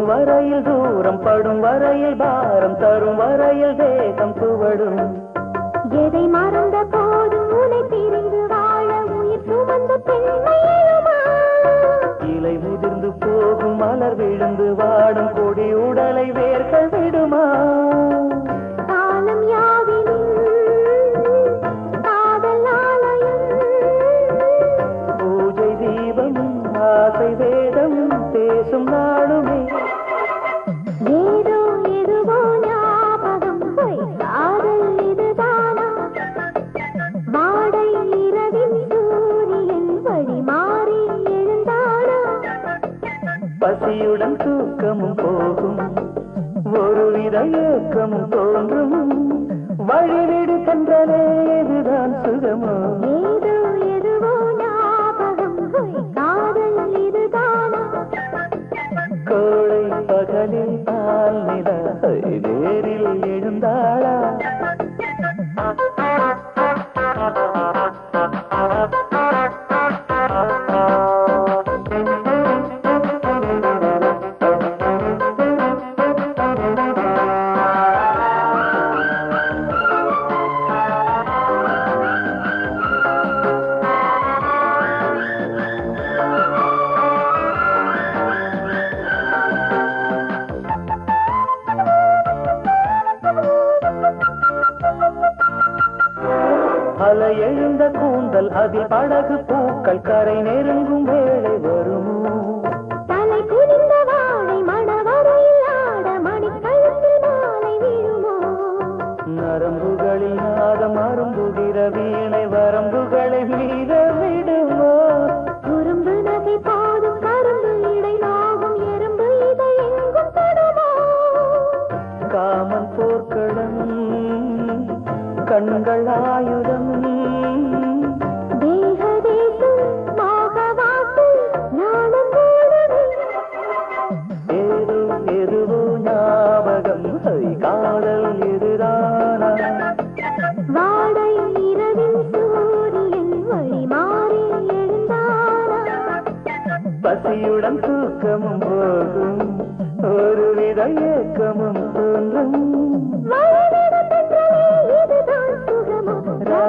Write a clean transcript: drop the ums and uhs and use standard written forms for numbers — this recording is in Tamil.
வரையில் தூரம் படும் வரையில் பாரம் தரும் வரையில் தேகம் துவடும் எதை மறந்த போதும் உனை பிரிந்து வாழ உயிர் சுமந்த பெண்மையுமா இலை முதிர்ந்து போகும் மலர் விழுந்து வாடும் கொடி உடலை வேர்கள் விடுமா காலம் யாவிலும் காதல் ஆலயம் பூஜை தீபம் ஆசை வேதம் பேசும் நாளுமே ஏதோ எதுவோ ஞாபகம் காதல் இதுதானா வாடை இரவின் சூரியன் வழி மாறி எழுந்தானா பசியுடன் தூக்கமும் போகும் ஒருவித ஏக்கமும் தோன்றும் வழிவிடு கண்டலே இதுதான் சுகமோ ஏதோ எதுவோ ஞாபகம் காதல் இதுதானா கோளை பகலில் பால் நிலா நேரில் எழுந்தாளா அலை எழுந்த கூந்தல் அதில் படகு பூக்கள் கரை நெருங்கும் வேளை வருமோ தலை குனிந்த வாழை மணவரையில் ஆட மணிக்கழுத்தில் மாலை விழுமோ நரம்புகளில் நாதம் அரும்புகிற வீணை வரம்புகளை மீற விடுமோ குறும்பு நகை போதும் கரும்பு இடை நாகும் எறும்பு இதை எங்கும் தொடுமோ காமன் போர்க்களம் கண்கள் ஆயுதம் தேகதேசம் மோகவாசு நானும் போடுமே ஏதோ எதுவோ ஞாபகம் காதல் எதிரான வாடை இரவின் சூரியன் வழி மாறி எழுந்தானா பசியுடன் தூக்கமும் போகும் ஒருவித ஏக்கமும் தோன்றும் இதுதான் சுகமோ ரா